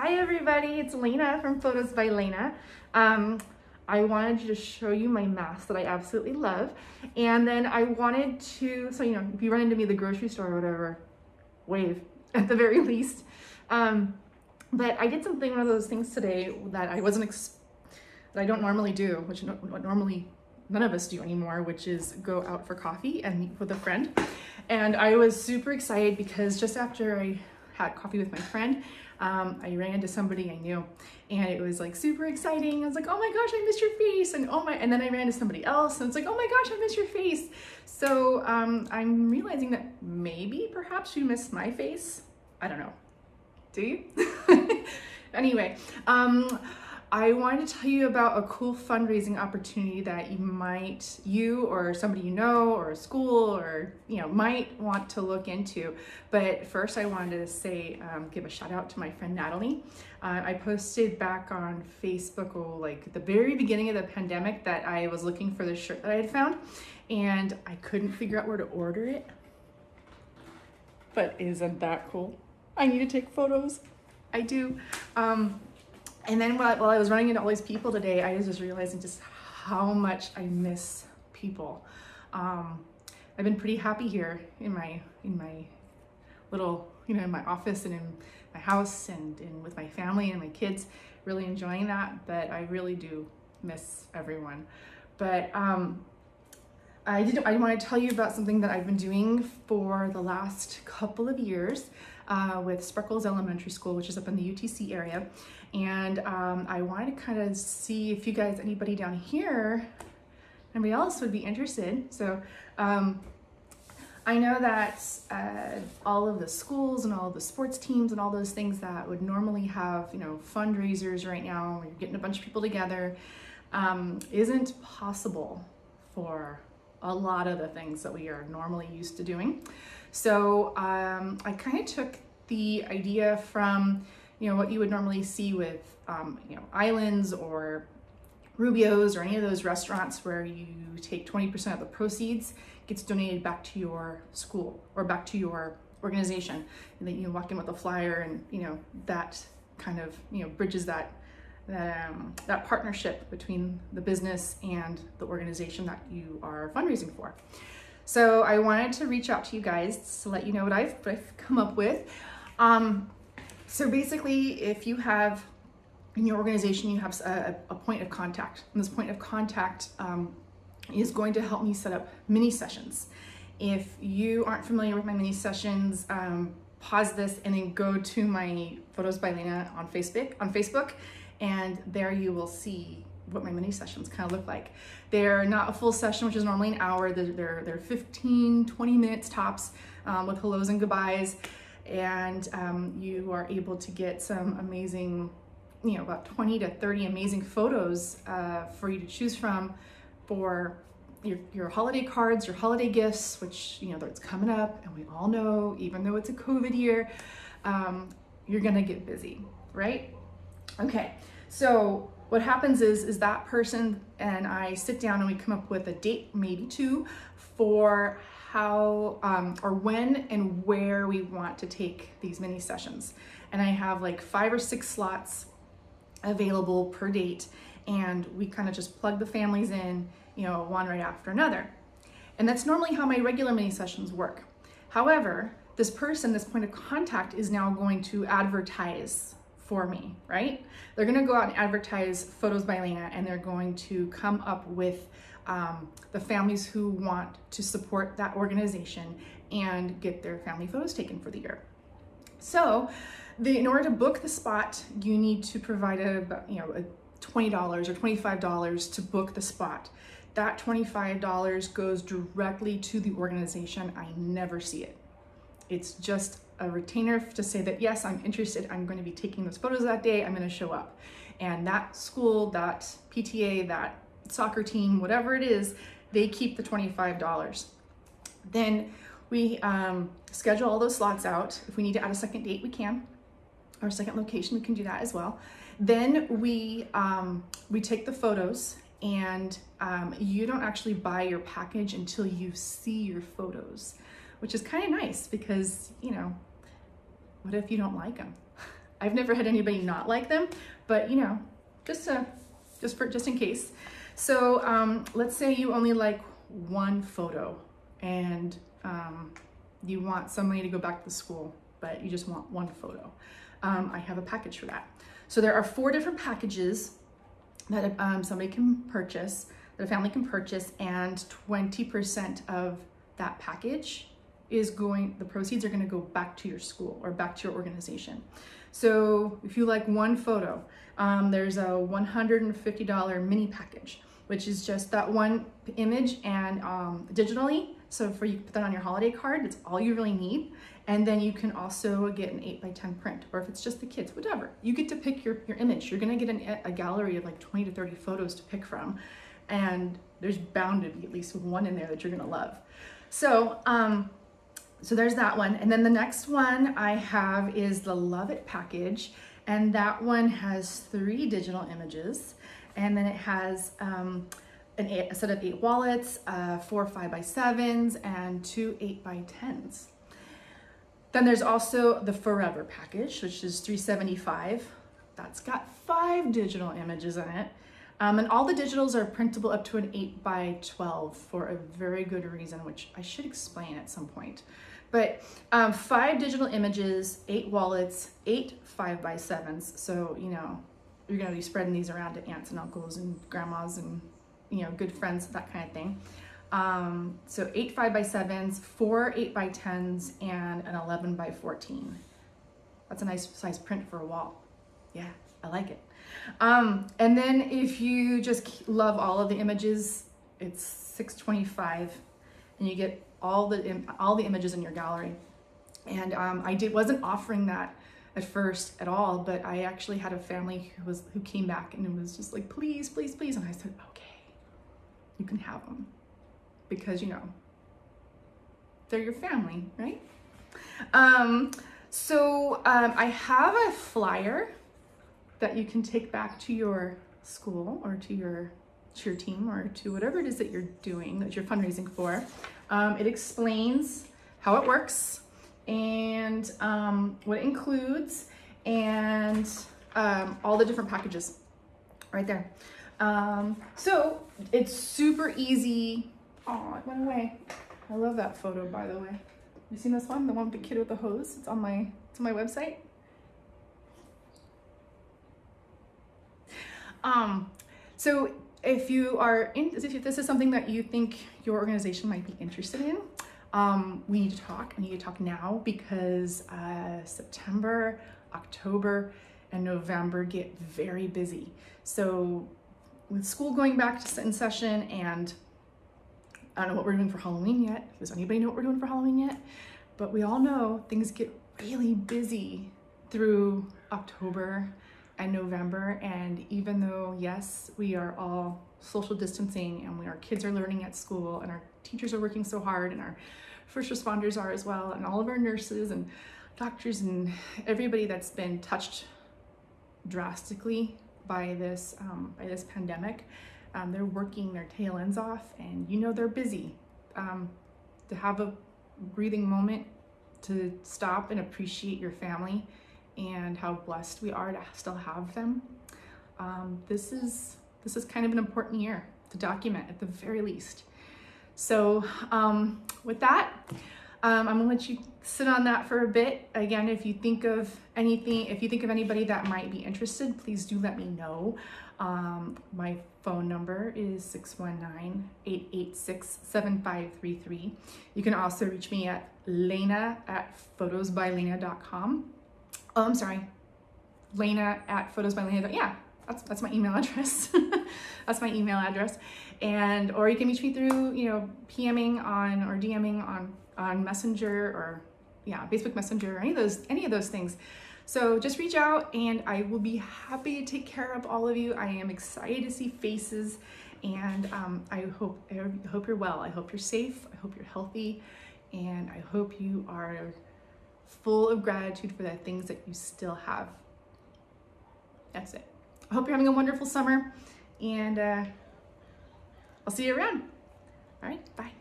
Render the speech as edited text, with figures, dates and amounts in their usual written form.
Hi everybody, it's Lena from Photos by Leyna. I wanted to show you my mask that I absolutely love. And then I wanted to, so if you run into me at the grocery store or whatever, wave at the very least. But I did one of those things today that that I don't normally do, which normally none of us do anymore, which is go out for coffee and meet with a friend. And I was super excited because just after I had coffee with my friend, I ran into somebody I knew, and it was like super exciting. I was like, oh my gosh, I missed your face. And then I ran to somebody else and it's like, oh my gosh, I missed your face. So I'm realizing that perhaps you missed my face. I don't know. Do you? Anyway, I wanted to tell you about a cool fundraising opportunity that you or somebody you know or a school or might want to look into. But first I wanted to say, give a shout out to my friend Natalie. I posted back on Facebook, like at the very beginning of the pandemic, that I was looking for this shirt that I had found and I couldn't figure out where to order it. But isn't that cool? I need to take photos. I do. And then while I was running into all these people today, I was just realizing just how much I miss people. I've been pretty happy here in my little, in my office and in my house and with my family and my kids, really enjoying that. But I really do miss everyone. But I want to tell you about something that I've been doing for the last couple of years with Spreckles Elementary School, which is up in the UTC area. And I wanted to kind of see if anybody down here, anybody else would be interested. So I know that all of the schools and all of the sports teams and all those things that would normally have, fundraisers right now, where you're getting a bunch of people together, isn't possible for a lot of the things that we are normally used to doing. So I kind of took the idea from what you would normally see with Islands or Rubio's or any of those restaurants where you take 20% of the proceeds gets donated back to your school or back to your organization, and then you walk in with a flyer, and that kind of bridges that partnership between the business and the organization that you are fundraising for. So I wanted to reach out to you guys to let you know what I've come up with. So basically, if you have in your organization, you have a point of contact, and this point of contact is going to help me set up mini sessions. If you aren't familiar with my mini sessions, pause this and then go to my Photos by Leyna on Facebook, and there you will see what my mini sessions kind of look like. They're not a full session, which is normally an hour. They're 15, 20 minutes tops, with hellos and goodbyes. And you are able to get some amazing, about 20 to 30 amazing photos for you to choose from for your holiday cards, your holiday gifts, which, it's coming up, and we all know, even though it's a COVID year, you're gonna get busy, right? Okay, so what happens is that person and I sit down and we come up with a date, maybe two, for how or when and where we want to take these mini sessions. And I have like 5 or 6 slots available per date, and we kind of just plug the families in, one right after another. And that's normally how my regular mini sessions work. However, this point of contact is now going to advertise for me, right? They're gonna go out and advertise Photos by Leyna, and they're going to come up with the families who want to support that organization and get their family photos taken for the year. So in order to book the spot, you need to provide a $20 or $25 to book the spot. That $25 goes directly to the organization. I never see it. It's just a retainer to say that, yes, I'm interested. I'm going to be taking those photos that day. I'm going to show up. And that school, that PTA, that soccer team, whatever it is, they keep the $25. Then we schedule all those slots out. If we need to add a second date, we can. Or a second location, we can do that as well. Then we take the photos, and you don't actually buy your package until you see your photos, which is kind of nice because, what if you don't like them? I've never had anybody not like them, but you know, just in case. So let's say you only like one photo and you want somebody to go back to school, but you just want one photo. I have a package for that. So there are 4 different packages that somebody can purchase, that a family can purchase, and 20% of that package is the proceeds are going to go back to your school or back to your organization. So if you like one photo, there's a $150 mini package, which is just that one image and digitally. So you put that on your holiday card, that's all you really need. And then you can also get an 8x10 print, or if it's just the kids, whatever. You get to pick your image. You're gonna get a gallery of like 20 to 30 photos to pick from. And there's bound to be at least one in there that you're gonna love. So, so there's that one. And then the next one I have is the Love It package. And that one has 3 digital images. And then it has a set of 8 wallets, 4 5x7s, and 2 8x10s. Then there's also the Forever package, which is $375. That's got 5 digital images in it. And all the digitals are printable up to an 8x12 for a very good reason, which I should explain at some point. But 5 digital images, 8 wallets, 8 5x7s. So, you know, you're gonna be spreading these around to aunts and uncles and grandmas and, you know, good friends, that kind of thing. So 8 5x7s, 4 8x10s, and an 11x14. That's a nice size print for a wall. Yeah, I like it. And then if you just love all of the images, it's $625, and you get all the images in your gallery. And wasn't offering that at first at all, but I actually had a family who came back and it was just like, please, please, please. And I said, okay, you can have them, because, you know, they're your family, right? So I have a flyer that you can take back to your school or to your team or to whatever it is that you're doing, that you're fundraising for. It explains how it works and what it includes, and all the different packages right there. So it's super easy. Oh, it went away. I love that photo, by the way. You seen this one? The one with the kid with the hose? It's on my website. So if this is something that you think your organization might be interested in, we need to talk. We need to talk now, because September, October, and November get very busy. So with school going back in session, and I don't know what we're doing for Halloween yet. Does anybody know what we're doing for Halloween yet? But we all know things get really busy through October and November. And even though, yes, we are all social distancing and our kids are learning at school and our teachers are working so hard and our first responders are as well, and all of our nurses and doctors and everybody that's been touched drastically by this pandemic, they're working their tail ends off, and you know they're busy. To have a breathing moment to stop and appreciate your family and how blessed we are to still have them. This is kind of an important year to document at the very least. So with that, I'm gonna let you sit on that for a bit. Again, if you think of anybody that might be interested, please do let me know. My phone number is 619-886-7533. You can also reach me at Leyna@photosbyleyna.com. Oh, I'm sorry, Leyna@photosbyleyna.com. Yeah, that's my email address. That's my email address. Or you can reach me through, PMing on or DMing on Messenger, or Facebook Messenger, or any of those things. So just reach out and I will be happy to take care of all of you. I am excited to see faces, and I hope you're well. I hope you're safe. I hope you're healthy, and I hope you are full of gratitude for the things that you still have. That's it. I hope you're having a wonderful summer, and I'll see you around. All right, bye.